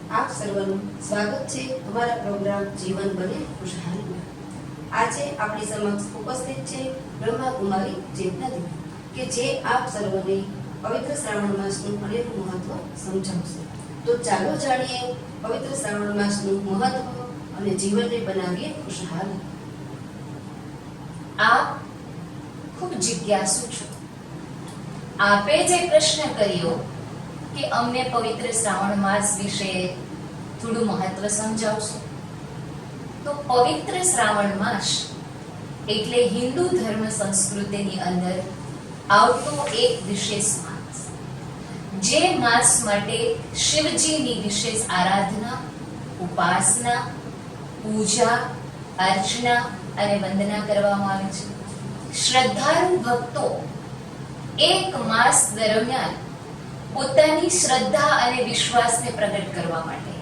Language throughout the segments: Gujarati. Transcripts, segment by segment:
આપ સર્વનું સ્વાગત છે અમારા પ્રોગ્રામ જીવન બને ખુશહાલીમાં। આજે આપણી સમક્ષ ઉપસ્થિત છે બ્રહ્માકુમારી ચેતનાદેવી કે જે આપ સર્વને પવિત્ર શ્રાવણ માસનું અનેરું મહત્વ સમજાવશે। તો ચાલો જાણીએ પવિત્ર શ્રાવણ માસનું મહત્વ અને જીવનને બનાવીએ ખુશહાલ। આપ ખૂબ જિજ્ઞાસુ છો। આપે જે પ્રશ્ન કર્યો કે અમને પવિત્ર શ્રાવણ માસ વિશે થોડું મહત્વ સમજાવશો, તો પવિત્ર શ્રાવણ માસ એટલે હિન્દુ ધર્મ સંસ્કૃતિની અંદર આવતો એક વિશેષ માસ, જે માસ માટે શિવજીની વિશેષ આરાધના, ઉપાસના, પૂજા, અર્ચના અને વંદના કરવામાં આવે છે। શ્રદ્ધાળુ ભક્તો એક માસ દરમિયાન પોતાની શ્રદ્ધા અને વિશ્વાસને પ્રગટ કરવા માટે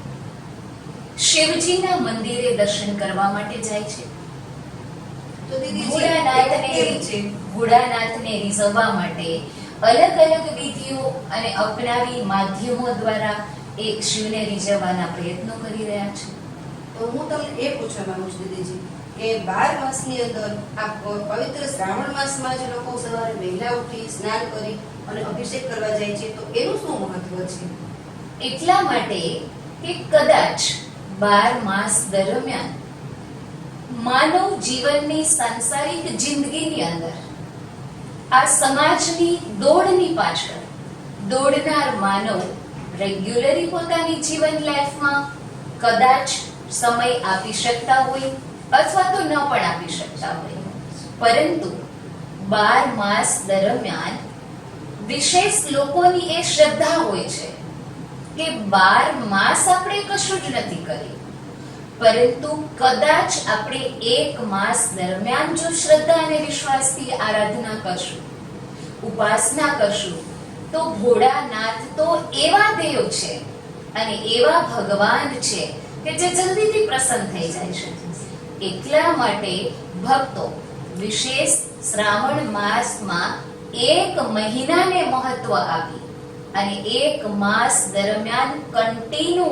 શિવજીના મંદિરે દર્શન કરવા માટે જાય છે। તો દીદી ભોળાનાથને રીઝવવા માટે અલગ અલગ વિધિઓ અને અપનાવી માધ્યમો દ્વારા એક શિવને રીઝવવાના પ્રયત્નો કરી રહ્યા છે। તો હું તમને એ પૂછવા માંગુ છું દીદીજી કે 12 માસની અંદર આ પવિત્ર શ્રાવણ માસમાં જે લોકો સવારે વહેલા ઉઠી સ્નાન કરી અને અભિષેક કરવા જાય છે, તો એનું શું મહત્વ છે? એટલા માટે કે કદાચ 12 માસ દરમિયાન માનવ જીવનની સાંસારિક જિંદગીની અંદર આ સમાજની દોડની પાછળ દોડનાર માનવ રેગ્યુલરી પોતાની જીવન લાઈફમાં કદાચ સમય આપી શકતા હોય અથવા તો ન પણ આપી શકતા હોય, પરંતુ 12 માસ દરમિયાન વિશેષ લોકોની એ શ્રદ્ધા હોય છે કે 12 માસ આપણે કશું જ નથી કર્યું, પરંતુ કદાચ આપણે એક માસ દરમિયાન જો શ્રદ્ધા અને વિશ્વાસથી આરાધના કરશું, ઉપાસના કરશું, તો ભોળાનાથ તો એવા દેવ છે અને એવા ભગવાન છે કે જે જલ્દીથી પ્રસન્ન થઈ જાય છે। એટલા માટે ભક્તો વિશેષ શ્રાવણ માસમાં એક મહિનાને મહત્વ આપી અને એક માસ દરમિયાન કન્ટિન્યુ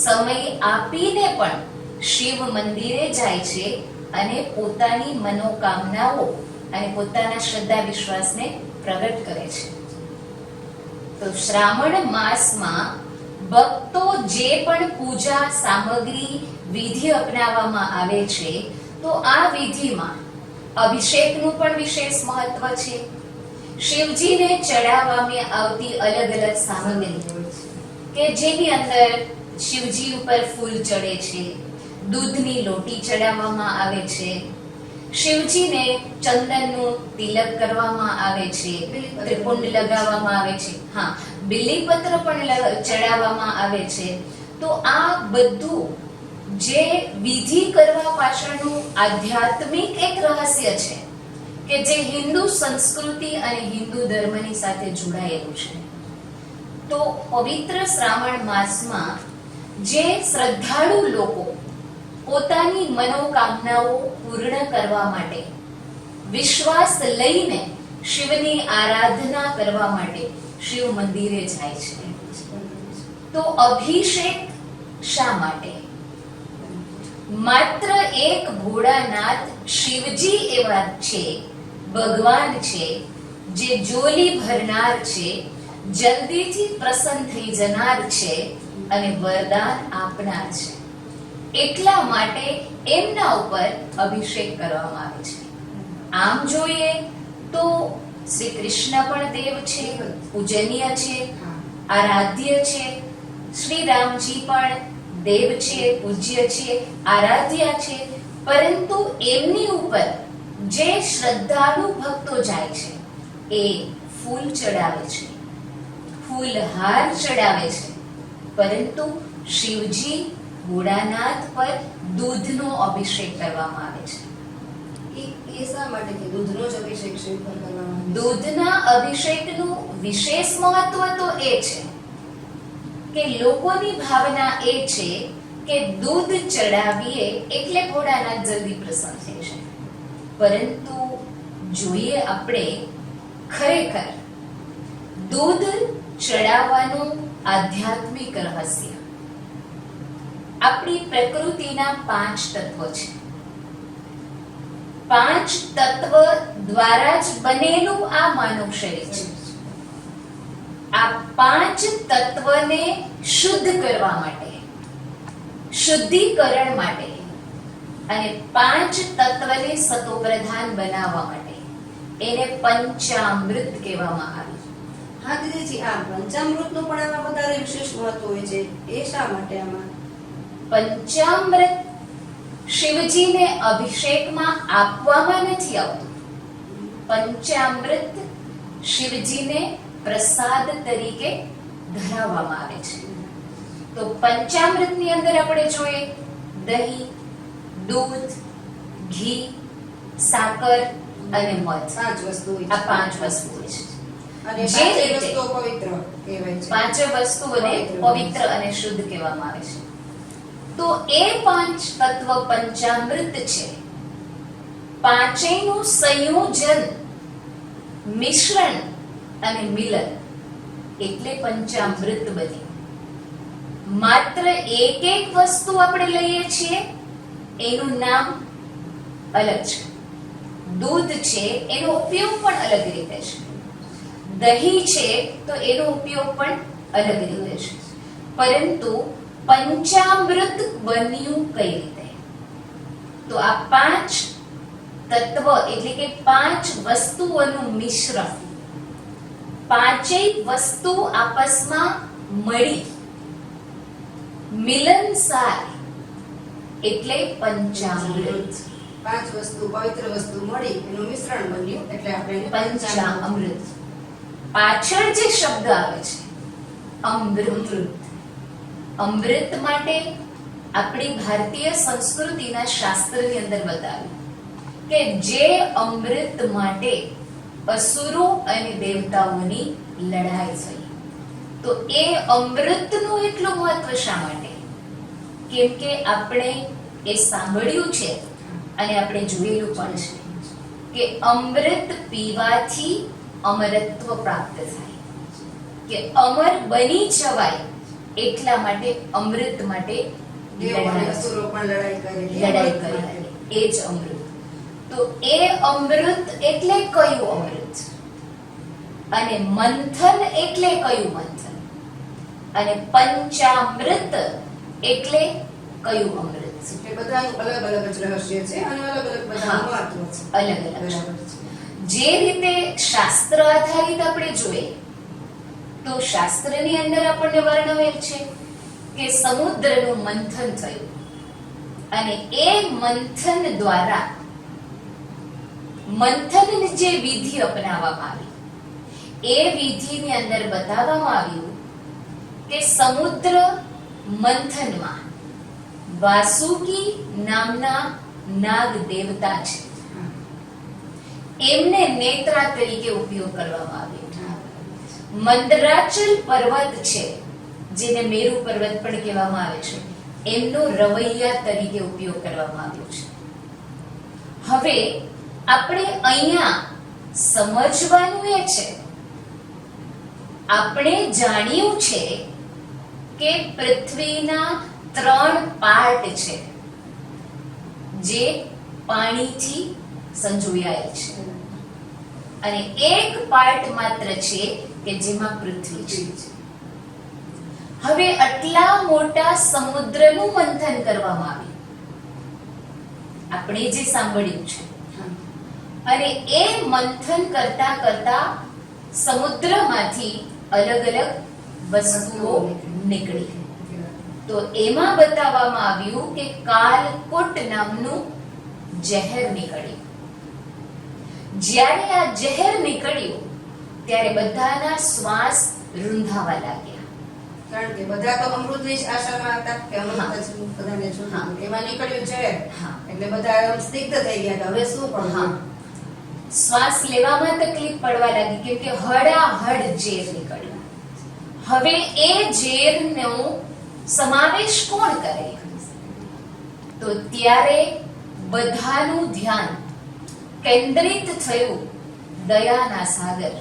સમય આપીને પણ શિવ મંદિરે જાય છે અને પોતાની મનોકામનાઓ અને પોતાના શ્રદ્ધા વિશ્વાસને પ્રગટ કરે છે। તો શ્રાવણ માસમાં ભક્તો જે પણ પૂજા સામગ્રી વિધિ અપનાવવામાં આવે છે, તો આ વિધિમાં અભિષેકનું પણ વિશેષ મહત્વ છે। શિવજીને ચડાવવામાં આવતી અલગ અલગ સામગ્રી કે જેની અંદર શિવજી ઉપર ફૂલ ચડે છે, દૂધની લોટી ચડાવવામાં આવે છે, શિવજીને ચંદનનું તિલક કરવામાં આવે છે, ત્રિપુંડ લગાવવામાં આવે છે, હા, બિલીપત્ર પણ ચડાવવામાં આવે છે। તો આ બધું જે વિધિ કરવા પાછળનું આધ્યાત્મિક એક રહસ્ય છે કે જે હિન્દુ સંસ્કૃતિ અને હિન્દુ ધર્મની સાથે જોડાયેલું છે। તો પવિત્ર શ્રાવણ માસમાં જે શ્રદ્ધાળુ લોકો પોતાની મનોકામનાઓ પૂર્ણ કરવા માટે વિશ્વાસ લઈને શિવની આરાધના કરવા માટે શિવ મંદિરે જાય છે, તો અભિષેક શા માટે? માત્ર એક ભોળાનાથ શિવજી એવા છે, ભગવાન છે, જે જોલી ભરનાર છે, જલ્દીથી પ્રસન્ન થઈ જનાર છે અને વરદાન આપનાર છે। એટલા માટે એમના ઉપર અભિષેક કરવામાં આવે છે। આમ જોઈએ તો શ્રી કૃષ્ણ પણ દેવ છે, પૂજનીય છે, આરાધ્ય છે, શ્રી રામજી પણ દેવ છે, પૂજ્ય છે, આરાધ્ય છે, પરંતુ એમની ઉપર જે શ્રદ્ધાળુ ભક્તો જાય છે એ ફૂલ ચડાવે છે, ફૂલહાર ચડાવે છે, પરંતુ શિવજી ભોળાનાથ પર દૂધનો અભિષેક કરવામાં આવે છે। એ શા માટે કે દૂધનો જ અભિષેક શિવ પર કરવામાં આવે છે? દૂધના અભિષેકનું વિશેષ મહત્વ તો એ છે કે લોકોની ભાવના એ છે કે દૂધ ચડાવીએ એટલે ભોળાનાથ જલ્દી પ્રસન્ન થઈ જાય, પરંતુ જોઈએ આપણે ખરેખર દૂધ ચડાવવાનું આધ્યાત્મિક રહસ્ય આપણી પ્રકૃતિના 5 તત્વો છે. 5 તત્વ દ્વારા જ બનેલું આ માનવ શરીર છે. આ 5 તત્વને શુદ્ધ કરવા માટે, શુદ્ધિકરણ માટે અને 5 તત્વને સતોપ્રધાન બનાવવા માટે એને પંચામૃત કહેવામાં આવે છે. હા દીદીજી, આ પંચામૃતનું પણ આમાં વધારે વિશેષ મહત્વ હોય છે. એ શા માટે આમાં? પંચામૃત શિવજીને અભિષેકમાં આપવામાં નથી આવતું. પંચામૃત શિવજીને પ્રસાદ તરીકે ધરાવવામાં આવે છે. તો પંચામૃતની અંદર આપણે જોઈએ દહીં, દૂધ, ઘી, સાકર અને મધ. 5 વસ્તુ હોય આ 5 વસ્તુઓ છે. અને જે પાંચેય રીતે વસ્તુઓ પવિત્ર કહેવાય છે. 5 વસ્તુઓને પવિત્ર અને શુદ્ધ કહેવામાં આવે છે. તો એ 5 તત્વ પંચામૃત છે. પાંચેયનું સંયોજન, મિશ્રણ અને મિલન એટલે પંચામૃત બન્યું. માત્ર એક વસ્તુ આપણે લઈએ છીએ એનું નામ અલગ છે. દૂધ છે એનો ઉપયોગ પણ અલગ રીતે છે. દહીં છે તો એનો ઉપયોગ પણ અલગ રીતે છે. પરંતુ પંચામૃત બન્યું કઈ રીતે? તો આ 5 તત્વ એટલે કે 5 વસ્તુઓનું મિશ્રણ, પાંચેય વસ્તુ આપસમાં મળી મિલનસાર એટલે પંચામૃત. 5 વસ્તુ, પવિત્ર વસ્તુ મળી એનું મિશ્રણ બન્યું એટલે આપણે એને પંચામૃત. પાછળ જે શબ્દ આવે છે અમૃત, અમૃત માટે આપણી ભારતીય સંસ્કૃતિના શાસ્ત્રની અંદર બતાવ્યું કે જે અમૃત માટે અસુરો અને દેવતાઓની લડાઈ થઈ. તો એ અમૃતનું એટલું મહત્વ શા માટે? કેમ કે આપણે એ સાંભળ્યું છે અને આપણે જોયેલું પણ છે કે અમૃત પીવાથી અમરત્વ પ્રાપ્ત થાય, કે અમર બની જવાય એટલા માટે અમૃત માટે દેવો અને અસુરો પણ લડાઈ કરી. એ જ અમૃત. તો એ અમૃત એટલે કયું અમૃત? અને મંથન એટલે કયું મંથન? અને પંચામૃત એટલે કયું અમૃત? એટલે બધાનું અલગ અલગ જ રહસ્ય છે અને અલગ અલગ બધાનું મહત્વ છે. અલગ અલગ. બરાબર છે. જે રીતે શાસ્ત્ર આધારિત આપણે જોઈએ તો શાસ્ત્રની અંદર આપણને વર્ણવેલ છે કે સમુદ્રનું મંથન થયું અને એ મંથન દ્વારા મંથનની જે વિધિ અપનાવવામાં આવી એ વિધિની અંદર બતાવવામાં આવ્યું કે સમુદ્ર મંથનમાં વાસુકી નામના નાગ દેવતા છે, એમને નેત્રા તરીકે ઉપયોગ કરવામાં આવ્યો. મંદરાચલ પર્વત છે જેને મેરુ પર્વત પણ કહેવામાં આવે છે, એમનો રવૈયા તરીકે ઉપયોગ કરવામાં આવ્યો છે. હવે આપણે અહીંયા સમજવાનું એ છે, આપણે જાણ્યું છે કે પૃથ્વીના 3 પાર્ટ છે જે પાણીથી સંજોયાયેલ છે અને એક પાર્ટ માત્ર છે કે જેમાં પૃથ્વી છે. હવે આટલા મોટા સમુદ્રનું મંથન કરવામાં આવ્યું, આપણે જે સાંભળ્યું છે, અને એ મંથન કરતા કરતા સમુદ્રમાંથી અલગ અલગ વસ્તુઓ નીકળી. તો એમાં બતાવવામાં આવ્યું કે કાલકૂટ નામનું ઝેર નીકળ્યું. જ્યારે આ ઝેર નીકળ્યું ત્યારે બધાના શ્વાસ રૂંધાવા લાગ્યા. કારણ કે બધા તો અમૃતની જ આશામાં હતા કે અમૃત જ બધાને જોઈતું. એમાં નીકળ્યું છે એટલે બધા આમ સ્નિગ્ધ થઈ ગયા કે હવે શું પણ. શ્વાસ લેવામાં તકલીફ પડવા લાગી કેમ કે હળાહળ ઝેર નીકળ્યું. હવે એ ઝેરનો સમાવેશ કોણ કરે? તો ત્યારે બધાનું ધ્યાન કેન્દ્રિત થયું દયાના સાગર,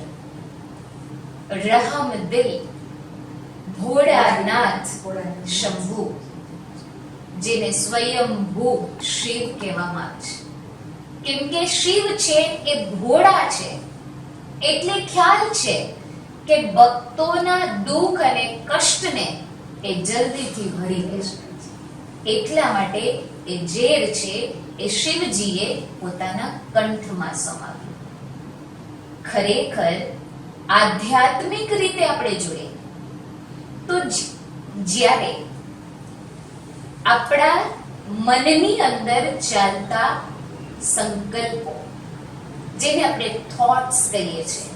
રહમ દિલ, ભોળાનાથ શંભુ જેને સ્વયંભૂ શિવ કહેવામાં આવે છે. કેમ કે શિવ છે એ ભોળા છે, એટલે ખ્યાલ છે કે ભક્તોના દુઃખ અને કષ્ટને એ જલ્દીથી ભરી લે છે. એટલા માટે એ ઝેર છે એ શિવજીએ પોતાના કંઠમાં સમાવ્યું. ખરેખર આધ્યાત્મિક રીતે આપણે જોઈએ તો જ્યારે આપણા મનની અંદર ચાલતા સંકલ્પો, જેને આપણે થોટ્સ કહીએ છીએ,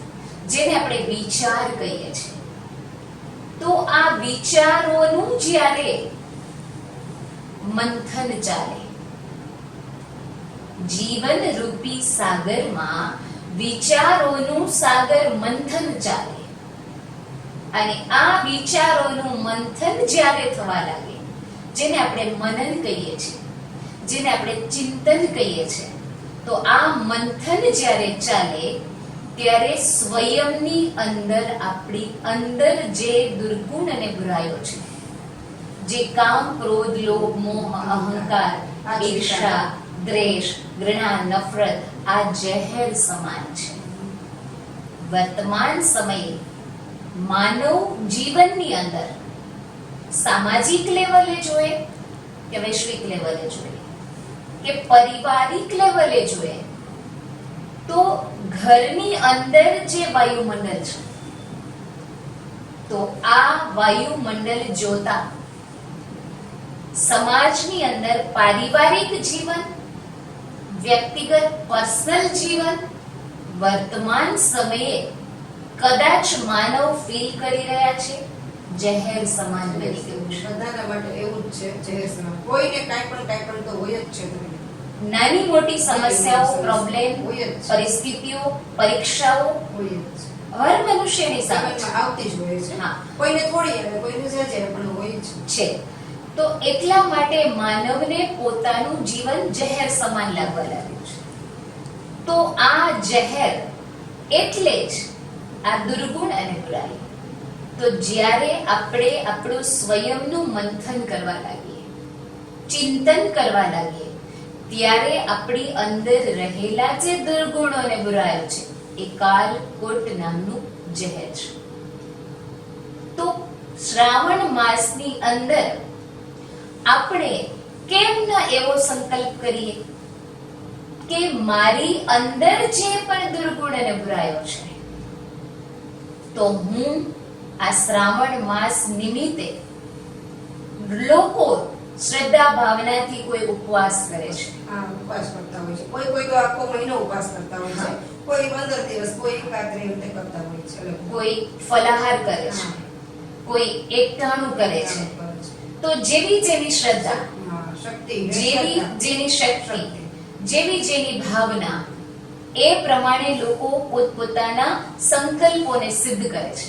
જેને આપણે વિચાર કહીએ છીએ, તો આ વિચારોનું જ્યારે મંથન ચાલે, જીવન રૂપી સાગરમાં વિચારોનું સાગર મંથન ચાલે, અને આ વિચારોનું મંથન જ્યારે થવા લાગે, જેને આપણે મનન કહીએ છીએ, જેને આપણે ચિંતન કહીએ છીએ, તો આ મંથન જ્યારે ચાલે ત્યારે સ્વયંની અંદર, આપણી અંદર જે દુર્ગુણ અને બુરાઈઓ છે, જે કામ, ક્રોધ, લોભ, મોહ, અહંકાર, ઈર્ષા, દ્વેષ, ઘૃણા, નફરત, આ ઝેર સમાન છે. વર્તમાન સમયે માનવ જીવનની અંદર સામાજિક લેવલે જોઈએ કે વૈશ્વિક લેવલે જોઈએ કે પારિવારિક લેવલે જોઈએ, તો ઘરની અંદર જે વાયુમંડળ છે, તો આ વાયુમંડળ જોતા સમાજની અંદર પારિવારિક જીવન, વ્યક્તિગત પર્સનલ જીવન વર્તમાન સમયે કદાચ માનવ ફીલ કરી રહ્યા છે ઝેર સમાન બની ગયું છે. બધાના માટે એવું જ છે, ઝેર સમાન. કોઈને કાંઈ પણ તો હોય જ છે. નાની મોટી સમસ્યાઓ, પ્રોબ્લેમ, હોય જ છે. પરિસ્થિતિઓ, પરીક્ષાઓ હોય જ છે. હર મનુષ્યની સામે જીવનમાં આવતી જ હોય છે. હા. કોઈને થોડી આવે, કોઈને છે પણ હોય જ છે. તો એટલા માટે માનવને પોતાનું જીવન ઝેર સમાન લાગવા લાગ્યું છે. તો આ ઝેર એટલે જ આ દુર્ગુણ અને બુરાઈ. તો જ્યારે આપણે આપણું સ્વયંનું મંથન કરવા લાગીએ, ચિંતન કરવા લાગીએ, ત્યારે આપણી અંદર રહેલા જે દુર્ગુણો અને બુરાઈઓ છે એ કાલકોટ નામનું ઝેર છે. તો શ્રાવણ માસની અંદર આપણે કેમ ન એવો સંકલ્પ કરીએ કે મારી અંદર જે પણ દુર્ગુણ અને બુરાઈઓ છે, તો હું આ શ્રાવણ માસ નિમિત્તે, લોકો શ્રદ્ધા ભાવનાથી કોઈ ઉપવાસ કરે છે, ઉપવાસ કરતા હોય છે. કોઈ તો આખો મહિનો ઉપવાસ કરતા હોય છે, કોઈ 15 દિવસ, કોઈ એકાદ રીતે કરતા હોય છે, કોઈ ફલાહાર કરે છે, કોઈ એકટાણું કરે છે. તો જેવી જેવી શ્રદ્ધા, જેવી જેની શક્તિ, જેવી જેની ભાવના, એ પ્રમાણે લોકો પોતપોતાના સંકલ્પોને સિદ્ધ કરે છે.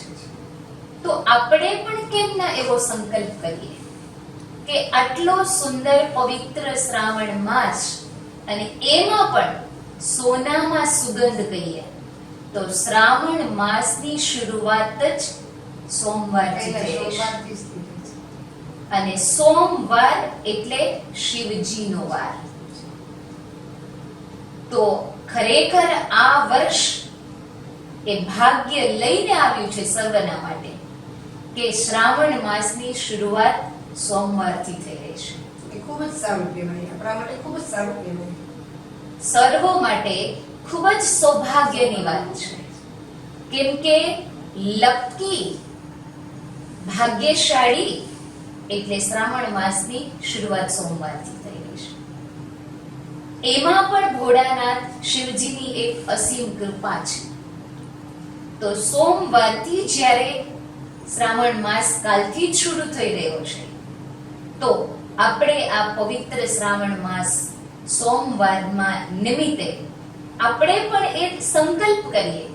તો આપણે પણ કેમ ના એવો સંકલ્પ કરીએ કે આટલો સુંદર પવિત્ર શ્રાવણ માસ, અને એમાં પણ સોનામાં સુગંધ કહીએ તો શ્રાવણ માસની શરૂઆત જ સોમવારથી થઈ છે. અને સોમવાર એટલે શિવજીનો વાર. તો ખરેખર આ વર્ષ એ ભાગ્ય લઈને આવ્યું છે સર્વના માટે કે શ્રાવણ માસની શરૂઆત સોમવારથી થઈ રહી છે. એ ખૂબ જ સારું કહેવાય, આપણા માટે ખૂબ જ સારું કહેવાય. સર્વ માટે ખૂબ જ સૌભાગ્યની વાત છે. કેમ કે લકી, ભાગ્યશાળી એટલે શ્રાવણ માસની શરૂઆત સોમવારથી થઈ રહી છે. એમાં પણ ભોળાનાથ શિવજીની એક અસીમ કૃપા છે. તો સોમવારથી જ્યારે શ્રાવણ માસ કાલથી જ શરૂ થઈ રહ્યો છે, તો આપણે આ પવિત્ર શ્રાવણ માસ સોમવારમાં નિમિત્તે આપણે પણ એક સંકલ્પ કરીએ,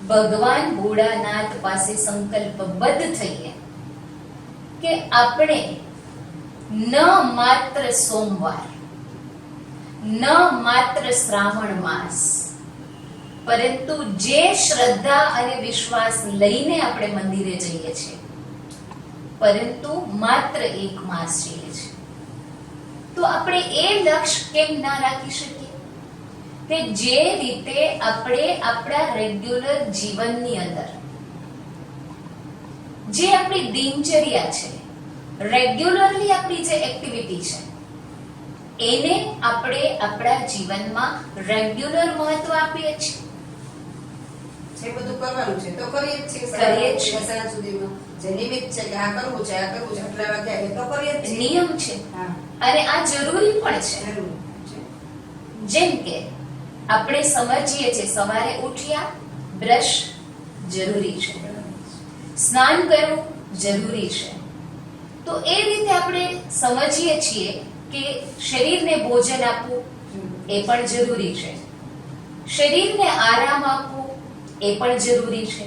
ભગવાન ભોળાનાથ પાસે સંકલ્પબદ્ધ થઈએ કે આપણે ન માત્ર સોમવાર, ન માત્ર શ્રાવણ માસ, પરંતુ જે શ્રદ્ધા અને વિશ્વાસ લઈને આપણે મંદિરે જઈએ છીએ, પરંતુ માત્ર એક માસ જઈએ છીએ, તો આપણે એ લક્ષ્ય કેમ ના રાખી શકીએ કે જે રીતે આપણે આપણા રેગ્યુલર જીવનની અંદર જે આપણી દિનચર્યા છે, રેગ્યુલરલી આપણી જે એક્ટિવિટી છે, એને આપણે આપણા જીવનમાં રેગ્યુલર મહત્વ આપીએ છીએ. જે બધું કરવાનું છે તો કરીએ જ છીએ. કરીએ જ છીએ. સાંજ સુધીમાં જે નિમિત્ત છે કે આ કરવું છે, આ કરવું છે, આટલા વાગ્યા એ તો કરીએ જ છીએ. નિયમ છે હા, અને આ જરૂરી પણ છે. જરૂર છે. જેમ કે આપણે સમજીએ છીએ સવારે ઉઠ્યા બ્રશ જરૂરી છે, સ્નાન કરવું જરૂરી છે. તો એ રીતે આપણે સમજીએ છીએ કે શરીરને ભોજન આપવું એ પણ જરૂરી છે, શરીરને આરામ આપવું એ પણ જરૂરી છે.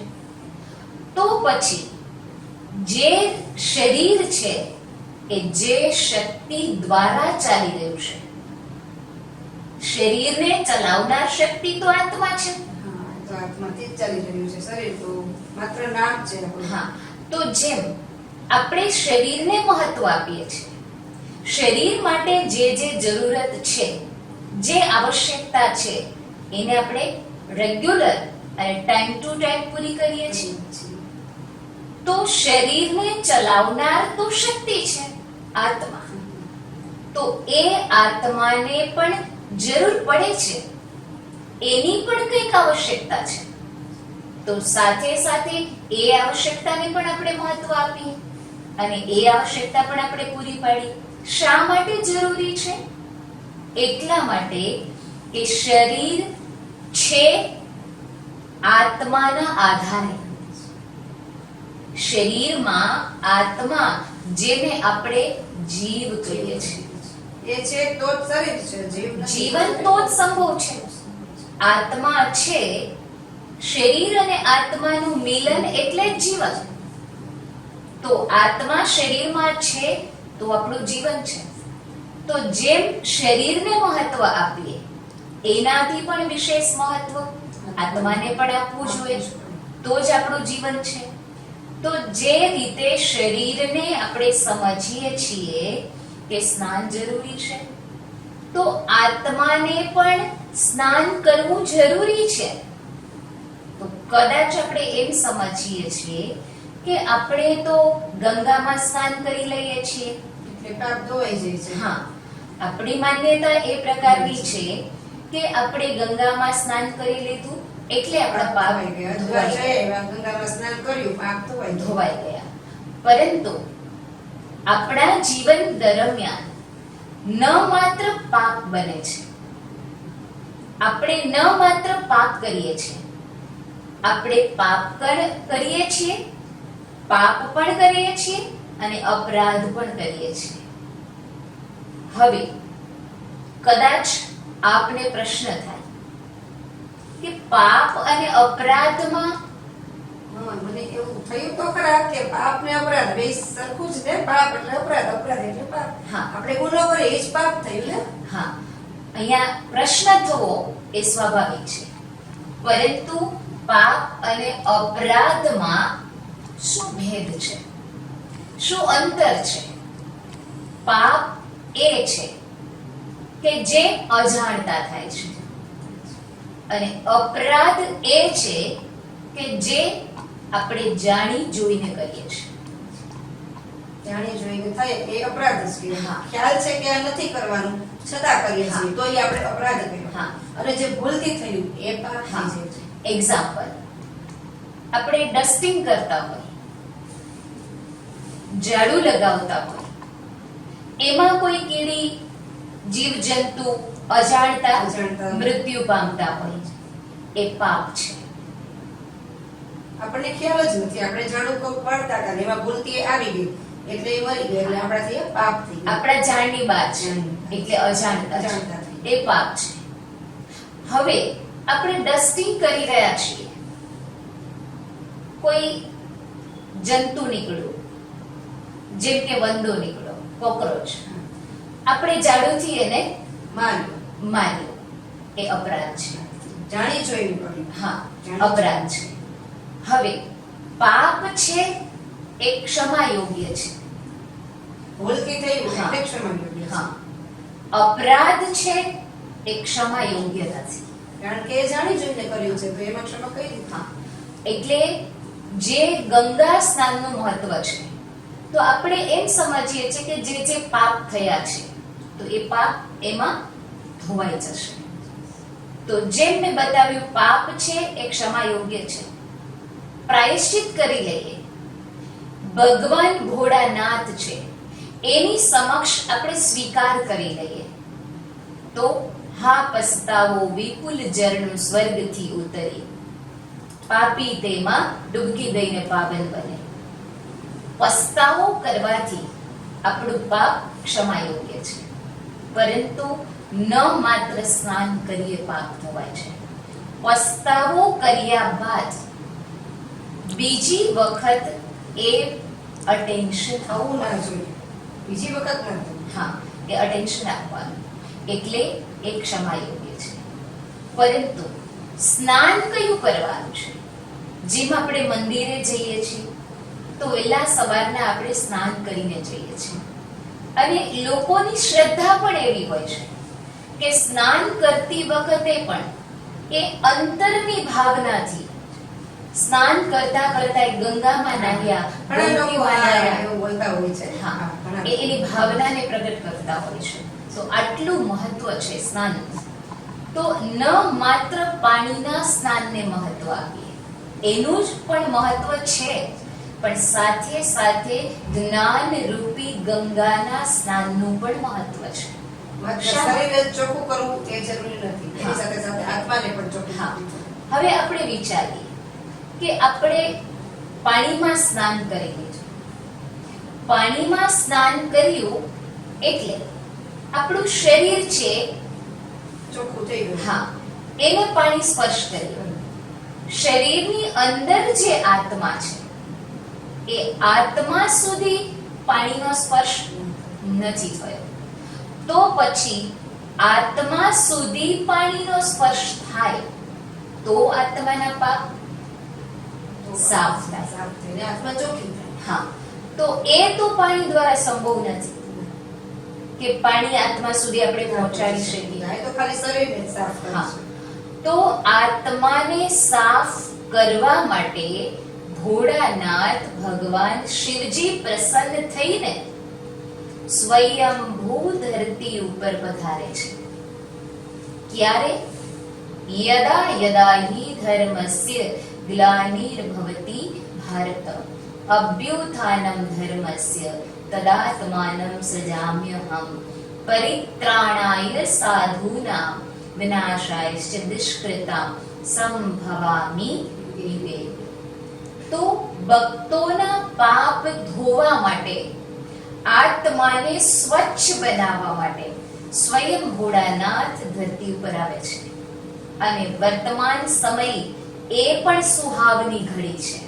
તો પછી જે શરીર છે એ જે શક્તિ દ્વારા ચાલી રહ્યું છે, શરીરને ચલાવનાર શક્તિ તો આત્મા છે. હા, તો આત્માથી જ ચાલી રહ્યું છે. શરીર તો માત્ર નામ છે આપણું. હા, તો જેમ આપણે શરીરને મહત્વ આપીએ છીએ, શરીર માટે જે જે જરૂરત છે, જે આવશ્યકતા છે, એને આપણે રેગ્યુલર અને ટાઈમ ટુ ટાઈમ પૂરી કરીએ છીએ. તો શરીરને ચલાવનાર તો શક્તિ છે, આત્મા. તો એ આત્માને પણ જરૂર પડે છે, એની પણ કંઈક આવશ્યકતા છે. તો સાથે સાથે એ આવશ્યકતાને પણ આપણે મહત્વ આપીએ અને એ આવશ્યકતા પણ આપણે પૂરી પાડીએ. શા માટે જરૂરી છે? એટલા માટે કે શરીર છે આત્માના આધારે. શરીરમાં આત્મા, જેને આપણે જીવ કહીએ છીએ, એ છે તો જ શરીર છે. જીવન તો જ સંભવ છે. આત્મા છે, શરીર અને આત્માનું મિલન એટલે જ જીવન. તો આત્મા શરીરમાં છે તો આપણું જીવન છે. તો જેમ શરીરને મહત્વ આપીએ, એનાથી પણ વિશેષ મહત્વ આત્માને પણ આપવું જોઈએ, તો જ આપણું જીવન છે. તો જે રીતે શરીરને આપણે સમજીએ છીએ કે સ્નાન જરૂરી છે, તો આત્માને પણ સ્નાન કરવું જરૂરી છે. તો કદાચ આપણે એમ સમજીએ છીએ કે આપણે તો ગંગામાં સ્નાન કરી લઈએ છીએ, એટલે પાપ ધોવાઈ જાય છે. હા, આપણી માન્યતા એ પ્રકારની છે કે આપણે ગંગામાં સ્નાન કરી લીધું એટલે આપણા પાપ ધોવાઈ ગયા. ગંગામાં સ્નાન કર્યું, પાપ ધોવાઈ ગયા. પરંતુ આપણા જીવન દરમિયાન ન માત્ર પાપ બને છે, આપણે ન માત્ર પાપ કરીએ છીએ, આપણે પાપ કરીએ છીએ, પાપ પણ કરીએ છીએ અને અપરાધ પણ કરીએ છીએ. હવે કદાચ આપને પ્રશ્ન થાય કે પાપ અને અપરાધમાં મને એવું થયું તો ખરા કે પાપ ને અપરાધ બે સરખું જ ને. પાપ એટલે અપરાધ, અપરાધ એટલે પાપ. હા. આપણે ગુનો કરીએ એ જ પાપ થયું ને. હા, અહીંયા પ્રશ્ન થવો એ સ્વાભાવિક છે, પરંતુ પાપ અને અપરાધમાં શું ભેદ છે, શું અંતર છે? પાપ એ છે કે જે અજાણતા થાય છે અને અપરાધ એ છે કે જે આપણે જાણી જોઈને કરીએ છીએ. જાણી જોઈને થાય એ અપરાધ જ કહેવાય. હા. ખ્યાલ છે કે આ નથી કરવાનું છતાં કરીએ છીએ તો એ આપણે અપરાધ કહેવાય. હા. અને જે ભૂલથી થયું એ પાપ થઈ હા. જાય છે. એક્ઝામ્પલ, આપણે ડસ્ટિંગ કરતા હોય, ઝાડુ લગાવતા હોય, એમાં કોઈ કીડી જીવજંતુ અજાણતા મૃત્યુ પામતા હોય, એ પાપ છે. આપણને ખ્યાલ જ નથી, આપણે ઝાડુ પાડતા હતા ને એમાં ભૂલથી આવી ગઈ એટલે એ મરી ગઈ, એટલે આપણાથી એ પાપ થઈ ગયું. આપણા જાણની વાત છે એટલે અજાણતા છે, અજાણતા થઈ. એ પાપ છે. હવે આપણે ડસ્ટિંગ કરી રહ્યા છીએ, કોઈ જંતુ નીકળ્યું, જેમ કે વંદો નીકળ્યો, કોકરોચ, આપણે ઝાડુથી એને માર્યો, એ અપરાધ છે. જાણી જોઈને કર્યું. હા, અપરાધ છે. હવે પાપ છે એ ક્ષમા યોગ્ય છે. ભૂલથી થયું હા. એટલે ક્ષમા યોગ્ય છે. હા, અપરાધ છે એ ક્ષમા યોગ્ય નથી. કારણ કે એ જાણી જોઈને કર્યું છે તો એમાં ક્ષમા કઈ રીતે? હા, એટલે જે ગંગા સ્નાનનું મહત્વ છે તો આપણે એમ સમજીએ છીએ કે જે જે પાપ થયા છે તો એ પાપ એમાં ધોવાઈ જશે. તો જેમ મેં બતાવ્યું, પાપ છે એ ક્ષમા યોગ્ય છે. પ્રાયશ્ચિત કરી લઈએ. ભગવાન ભોળાનાથ છે એની સમક્ષ આપણે સ્વીકાર કરી લઈએ તો હા પસ્તાવો વિપુલ ઝરણું સ્વર્ગથી ઉતરી, પાપી તેમાં ડૂબકી દઈને પાવન બને. પસ્તાવો કરવાથી આપણું પાપ ક્ષમા યોગ્ય છે, પરંતુ ન માત્ર સ્નાન કરીએ પાપ ધોવાય છે. પસ્તાવો કર્યા બાદ બીજી વખત એ અટેન્શન આવું ના જોઈએ, બીજી વખત ના જોઈએ. હા, એ અટેન્શન આપવાનું, એટલે એ ક્ષમા યોગ્ય છે. પરંતુ સ્નાન કયું કરવાનું છે? જેમ આપણે મંદિરે જઈએ છીએ તો વહેલા સવારના આપણે સ્નાન કરીને જઈએ છીએ, અને લોકોની શ્રદ્ધા પણ એવી હોય છે કે સ્નાન કરતી વખતે પણ એ અંતરની ભાવનાથી સ્નાન કરતા કરતા ગંગામાં નાહ્યા, ઘણા લોકો ગોમતીમાં નાહ્યા. એવું બોલતા હોય છે. હા, ઘણા એ એની ભાવનાને પ્રગટ કરતા હોય છે. તો આટલું મહત્વ છે સ્નાનનું. તો ન માત્ર પાણીના સ્નાનને મહત્વ આપીએ, એનું જ પણ મહત્વ છે, પણ સાથે સાથે જ્ઞાન રૂપી ગંગાના સ્નાનનું પણ મહત્વ છે. માત્ર શા? શરીરને જ ચોખ્ખું કરવું એ જરૂરી નથી, હા. એની સાથે સાથે આત્માને પણ ચોખ્ખું હા. કરવું જોઈએ. હવે આપણે વિચારીએ કે આપણે પાણીમાં સ્નાન કરી લીધું. પાણીમાં સ્નાન કર્યું એટલે આપણું શરીર છે, ચોખ્ખું થઈ ગયું. હા, એને પાણી સ્પર્શ કર્યું. શરીરની અંદર જે આત્મા છે એ આત્મા સુધી પાણીનો સ્પર્શ નથી થયો. તો પછી આત્મા સુધી પાણીનો સ્પર્શ થાય તો આત્માના પાપ તો સાફ થાય. સાફ થઈને આત્મા ચોખ્ખી થાય. હા, તો એ તો પાણી દ્વારા સંભવ નથી કે પાણી આત્મા સુધી આપણે પહોંચાડી શકીએ. આ તો ખાલી શરીરને જ સાફ કરે હા. છે. તો આત્માને સાફ કરવા માટે ભોળાનાથ ભગવાન શિવજી પ્રસન્ન થઈને સ્વયંભૂ ધરતી ઉપર પધારે છે. ક્યારે? યદા યદા હિ ધર્મસ્ય ગ્લાનિર્ભવતિ ભારત અભ્યુત્થાનમ ધર્મસ્ય તદાત્માનં સજામ્યહમ પરિત્રાણાય સાધૂનાં વિનાશાયશ્ચ દુષ્કૃતાં સંભવામિ યુગે. તો ભક્તોના પાપ ધોવા માટે, આત્માને સ્વચ્છ બનાવવા માટે સ્વયં ભોળાનાથ ધરતી ઉપર આવે છે. અને વર્તમાન સમય એ પણ સુહાવની ઘડી છે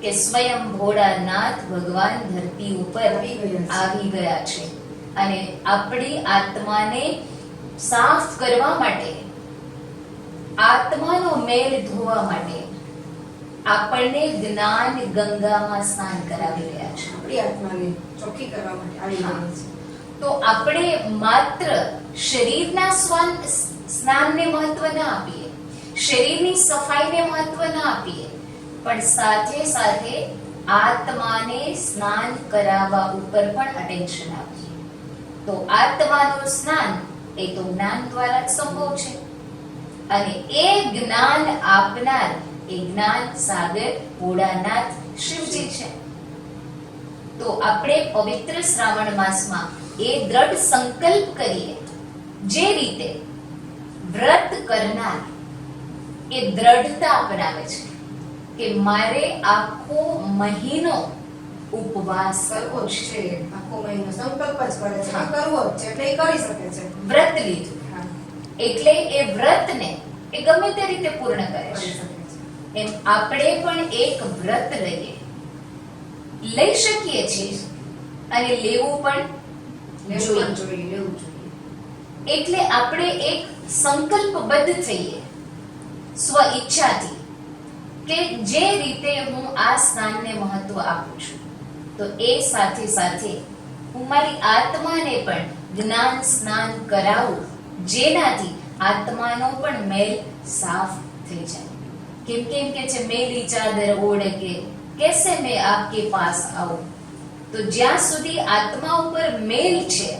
કે સ્વયં ભોળાનાથ ભગવાન ધરતી ઉપર આવી ગયા છે, અને આપણી આત્માને સાફ કરવા માટે, આત્માનો મેલ ધોવા માટે આપણને જ્ઞાન ગંગામાં સ્નાન કરાવી રહ્યા છે. આપણી આત્માને ચોખ્ખી કરવા માટે આવી હા. ગઈ છે. તો આપણે માત્ર શરીરના સ્નાનને મહત્વ ના આપીએ, શરીરની સફાઈને મહત્વ ના આપીએ, પણ સાથે સાથે આત્માને સ્નાન કરાવવા ઉપર પણ અટેન્શન આપીએ. તો આત્માનું સ્નાન એ તો જ્ઞાન દ્વારા જ સંભવ છે, અને એ જ્ઞાન આપનાર એ જ્ઞાન સાગર ભોળાનાથ શિવજી છે. તો આપણે પવિત્ર શ્રાવણ માસમાં એ દ્રઢ સંકલ્પ કરીએ, જે રીતે વ્રત કરનાર એ દ્રઢતા અપનાવે છે કે મારે આખો મહિનો ઉપવાસ કરવો કરવો જ છે. છે. આખો મહિનો સંકલ્પ જ કરે છે. હા. કરવો જ છે એટલે એ કરી શકે છે. વ્રત લીધું હા, એટલે એ વ્રતને એ ગમે તે રીતે પૂર્ણ કરે કરી છે. શકે છે. એમ આપણે પણ એક વ્રત લઈ શકીએ છીએ, અને લેવું પણ લેવું જોઈએ. પણ જોઈએ, લેવું જોઈએ. એટલે આપણે એક સંકલ્પબદ્ધ થઈએ સ્વ ઈચ્છાથી કે જે રીતે હું આ સ્નાનને મહત્વ આપું છું, તો એ સાથે સાથે હું મારી આત્માને પણ જ્ઞાન સ્નાન કરાવું, જેનાથી આત્માનો પણ મેલ સાફ થઈ જાય. કેમ કે છે મેલી ચાદર ઓઢ કે कैसे मैं आपके पास आऊं. તો જ્યાં સુધી આત્મા ઉપર મેલ છે,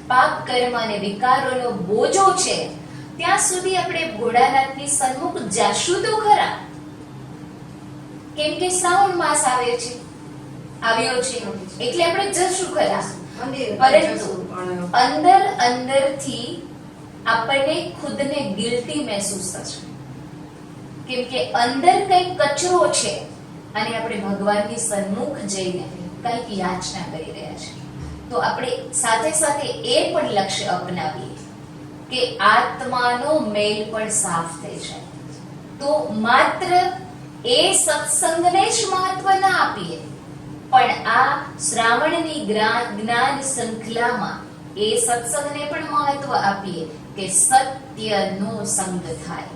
પાપ કર્મ અને વિકારોનો બોજો છે, ત્યાં સુધી આપણે ભોળાનાથની સન્મુખ જાશું તો ખરા. કેમ કે શ્રાવણ માસ આવ્યો છે એટલે આપણે જશું ખરા. પરંતુ અંદરથી આપણને ખુદને ગિલ્ટી મહેસૂસ થશે. કેમ કે અંદર કંઈક કચરો છે અને આપણે ભગવાનની સન્મુખ જઈને કંઈક યાચના કરી રહ્યા છે. તો આપણે સાથે સાથે એ પણ લક્ષ્ય અપનાવીએ કે આત્માનો મેલ પણ સાફ થઈ જાય. તો માત્ર એ સત્સંગને જ મહત્વ ના આપીએ, પણ આ શ્રાવણની જ્ઞાન શૃંખલામાં એ સત્સંગને પણ મહત્વ આપીએ કે સત્યનો સંગ થાય.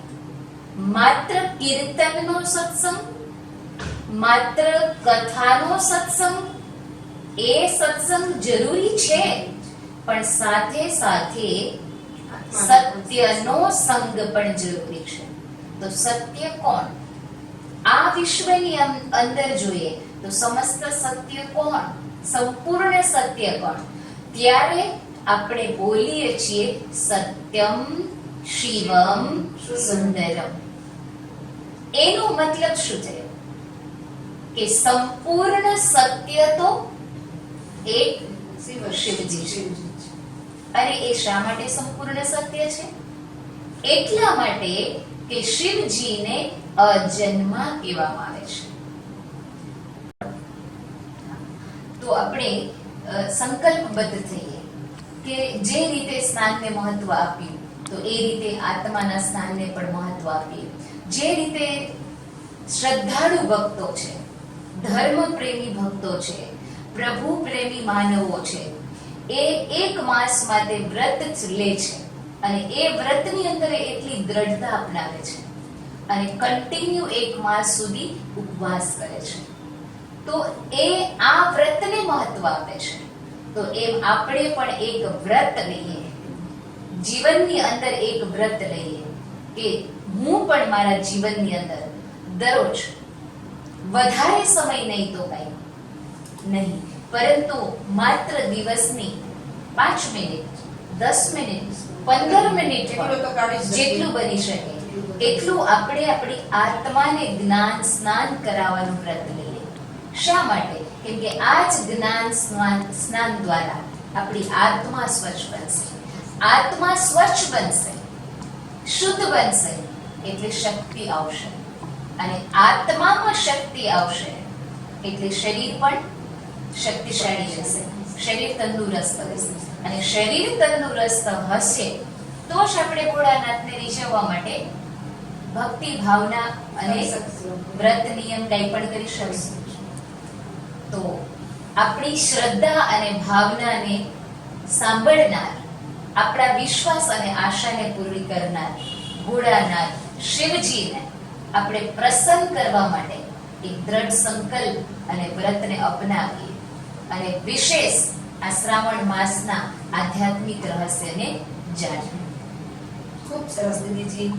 માત્ર કીર્તનનો સત્સંગ, માત્ર કથાનો સત્સંગ, એ સત્સંગ જરૂરી છે, પણ સાથે સાથે સત્યનો સંગ પણ જરૂરી છે. તો સત્ય કોણ? આ વિશ્વની અંદર જોઈએ તો સમસ્ત સત્ય કોણ? સંપૂર્ણ સત્ય કોણ? ત્યારે આપણે બોલીએ છીએ સત્યમ શિવમ સુંદરમ. એનો મતલબ શું થયો? કે સંપૂર્ણ સત્ય તો એક શિવજી છે. અને એ શા માટે સંપૂર્ણ સત્ય છે? એટલા માટે કે શિવજીને અજન્મા કહેવામાં આવે છે. તો આપણે સંકલ્પબદ્ધ થઈએ કે જે રીતે સ્નાનને મહત્વ આપ્યું, તો એ રીતે આત્માના સ્નાનને પણ મહત્વ આપીએ. જે રીતે શ્રદ્ધાળુ ભક્તો છે, ધર્મ પ્રેમી ભક્તો છે, પ્રભુ પ્રેમી માનવો છે, એ એક માસ માટે વ્રત લે છે અને એ વ્રતની અંદર એટલી દ્રઢતા અપનાવે છે અને કન્ટિન્યુ એક માસ સુધી ઉપવાસ કરે છે. તો એ આ વ્રતને મહત્વ આપે છે. તો એમ આપણે પણ એક વ્રત લઈએ, જીવનની અંદર એક વ્રત લઈએ કે હું પણ મારા જીવનની અંદર દરરોજ વધારે સમય નહીં તો કઈ નહીં, પરંતુ માત્ર દિવસની 5 મિનિટ, 10 મિનિટ, 15 મિનિટ જેટલું બની શકે એટલું આપણે આપણી આત્માને જ્ઞાન સ્નાન કરાવવાનું વ્રત લઈએ. શા માટે? કેમ કે આ જ જ્ઞાન સ્નાન દ્વારા આપણી આત્મા સ્વચ્છ બનશે. આત્મા સ્વચ્છ બનશે, શુદ્ધ બનશે એટલે શક્તિ આવશે, અને આત્મામાં શક્તિ આવશે એટલે શરીર પણ શક્તિશાળી રહેશે, શરીર તંદુરસ્ત રહેશે. અને શરીર તંદુરસ્ત હશે તો જ આપણે ભોળાનાથને રીઝવવા માટે ભક્તિ ભાવના અને વ્રત નિયમ કંઈ પણ કરી શકીશું. તો આપણી શ્રદ્ધા અને ભાવનાને સાંભળનાર, આપણા વિશ્વાસ અને આશાને પૂરી કરનાર ભોળાનાથ શિવજીને આપણે પ્રસન્ન કરવા માટે એક દ્રઢ સંકલ્પ અને વ્રતને અપનાવીએ અને વિશેષ આ શ્રાવણ માસના આધ્યાત્મિક રહસ્યને જાણીએ. ખૂબ સરસ દીદીજી,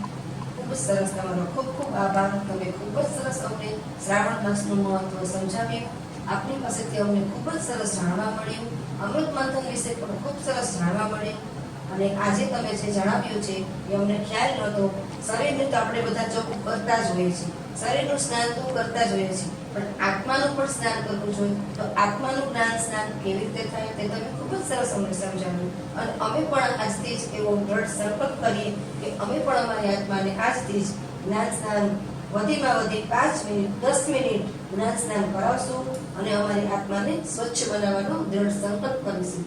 ખૂબ જ સરસ. તમારો ખૂબ ખૂબ આભાર. તમે ખૂબ જ સરસ અમને શ્રાવણ માસનું મહત્વ સમજાવ્યું. આપની પાસેથી અમને ખૂબ જ સરસ જાણવા મળ્યું. અમૃત મંથન વિશે પણ ખૂબ સરસ જાણવા મળ્યું. અને આજે તમે જે જણાવ્યું છે એ અમને ખ્યાલ નહોતો. શરીરનું તો આપણે બધા ચોખ્ખું કરતા જ હોઈએ છીએ, શરીરનું સ્નાન તો કરતા જ હોઈએ છીએ, પણ આત્માનું પણ સ્નાન કરવું જોઈએ. તો આત્માનું જ્ઞાન સ્નાન કેવી રીતે થાય તે તમે ખૂબ જ સરસ અમને સમજાવ્યું. અને અમે પણ આજથી જ એવો દ્રઢ સંકલ્પ કરીએ કે અમે પણ અમારી આત્માને આજથી જ જ્ઞાન સ્નાન વધીમાં વધી 5 મિનિટ, 10 મિનિટ જ્ઞાન સ્નાન કરાવશું અને અમારી આત્માને સ્વચ્છ બનાવવાનો દ્રઢ સંકલ્પ કરીશું.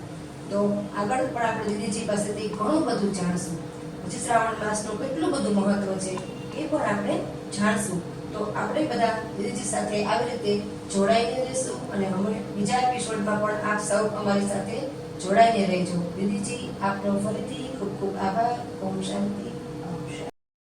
તો આગળ પણ આપણે દીદીજી પાસેથી ઘણું બધું જાણશું. પછી શ્રાવણ માસનું કેટલું બધું મહત્વ છે એ પણ આપણે જાણશું. તો આપણે બધા દીદીજી સાથે આવી રીતે જોડાઈને રહીશું અને અમે બીજા એપિસોડમાં પણ આપ સૌ અમારી સાથે જોડાઈને રહેજો. દીદીજી, આપનો ફરીથી ખૂબ ખૂબ આભાર. ઓમ શાંતિ.